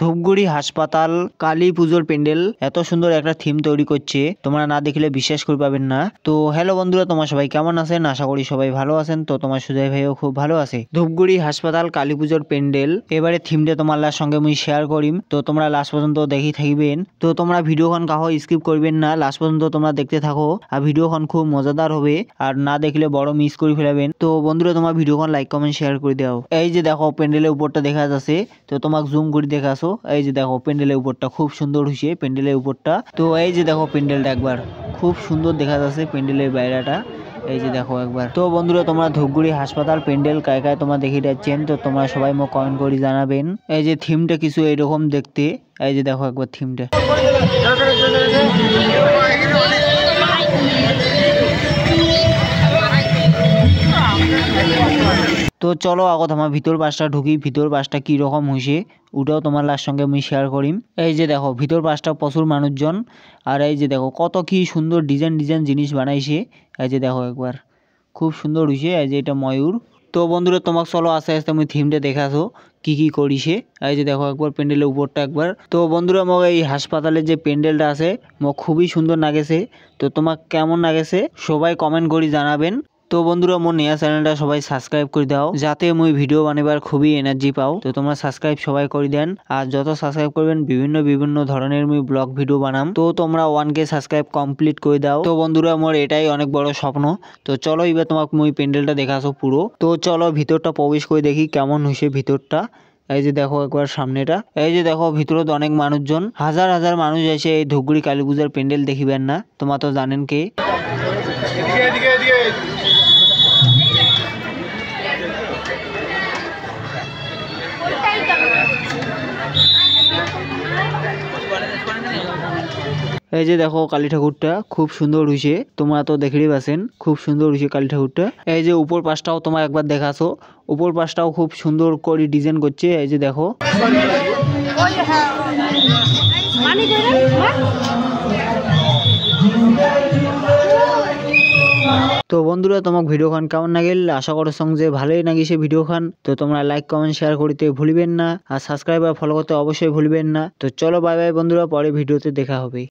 ধূপগুড়ি হাসপাতাল কালী পুজোর প্যান্ডেল এত সুন্দর একটা থিম তৈরি করছে, তোমরা না দেখলে বিশ্বাস করে পাবেন না। তো হ্যালো বন্ধুরা, তোমার সবাই কেমন আছেন? আশা করি সবাই ভালো আছেন। তো তোমার সুজয় ভাইও খুব ভালো আছে। ধূপগুড়ি হাসপাতাল কালী পুজোর প্যান্ডেল এবারে থিমটা তোমার সঙ্গে মুই শেয়ার করিম, তো তোমরা লাস্ট পর্যন্ত দেখি থাকবেন। তো তোমরা ভিডিওখন কাহো স্কিপ করবেন না, লাস্ট পর্যন্ত তোমরা দেখতে থাকো। আর ভিডিওখন খুব মজাদার হবে, আর না দেখলে বড় মিস করে ফেলাবেন। তো বন্ধুরা তোমার ভিডিওখন লাইক কমেন্ট শেয়ার করে দাও। এই যে দেখো প্যান্ডেলের উপরটা দেখা যাচ্ছে, তো তোমাকে জুম করে দেখাছো। এই যে দেখো প্যান্ডেলের উপরটা খুব সুন্দর হয়েছে, প্যান্ডেলের উপরটা। তো এই যে দেখো প্যান্ডেলটা একবার খুব সুন্দর দেখা যাচ্ছে, প্যান্ডেলের বাইরেটা এই যে দেখো একবার। তো বন্ধুরা তোমরা ধূপগুড়ি হাসপাতাল প্যান্ডেল কায় কায় তোমরা দেখে যাচ্ছেন, তো তোমরা সবাই মোক কমেন্ট করে জানাবেন। এই যে থিমটা কিছু এরকম দেখতে, এই যে দেখো একবার থিমটা। তো চলো আগত আমার ভিতর পাশটা ঢুকি, ভিতর পাশটা কি রকম হয়েছে ওটাও তোমার সঙ্গে আমি শেয়ার করিম। এই যে দেখো ভিতর পাশটা প্রচুর মানুষজন, আর এই যে দেখো কত কি সুন্দর ডিজাইন ডিজাইন জিনিস বানাইছে। এই যে দেখো একবার খুব সুন্দর হয়েছে। এই যে এটা ময়ূর। তো বন্ধুরা তোমাকে চলো আস্তে আস্তে আমি থিমটা দেখাছো কি কি করিছে। এই যে দেখো একবার প্যান্ডেলের উপরটা একবার। তো বন্ধুরা মোক এই হাসপাতালের যে প্যান্ডেলটা আছে মোক খুবই সুন্দর লাগেছে। তো তোমাক কেমন লাগেছে সবাই কমেন্ট করে জানাবেন। তো বন্ধুরা মোর নয়া চ্যানেলটা সবাই সাবস্ক্রাইব করে দাও, যাতে মুই ভিডিও বানাবার খুবই এনার্জি পাও। তো তোমরা সাবস্ক্রাইব সবাই করে দেন, আর যত সাবস্ক্রাইব করবেন বিভিন্ন ধরনের মুই ব্লগ ভিডিও বানাম। তো তোমরা 1K সাবস্ক্রাইব কমপ্লিট করে দাও। তো বন্ধুরা মোর এটাই অনেক বড় স্বপ্ন। তো চলো এবার তোমাকে মুই প্যান্ডেলটা দেখাছো পুরো। তো চলো ভিতরটা প্রবেশ করে দেখি কেমন হয়েছে ভিতরটা। এই যে দেখো একবার সামনেটা। এই যে দেখো ভিতরে অনেক মানুষজন, হাজার হাজার মানুষ এসে এই ধূপগুড়ি কালী পূজার প্যান্ডেল দেখিবেন না, তোমরা তো জানেন কে। এই যে দেখো কালী ঠাকুরটা খুব সুন্দর হয়েছে, তোমরা তো দেখলেই পাচ্ছেন খুব সুন্দর হয়েছে কালী ঠাকুরটা। এই যে উপর পাশটাও তোমার একবার দেখাছো, উপর পাশটাও খুব সুন্দর করে ডিজাইন করছে। এই যে দেখো। তো বন্ধুরা তোমাক ভিডিওখান কেমন লাগিল? আশা করো সঙ্গে ভালোই লাগিছে ভিডিওখান। তো তোমরা লাইক কমেন্ট শেয়ার করতে ভুলবেন না, আর সাবস্ক্রাইব আর ফলো করতে অবশ্যই ভুলবেন না। তো চলো বাই বাই বন্ধুরা, পরে ভিডিওতে দেখা হবে।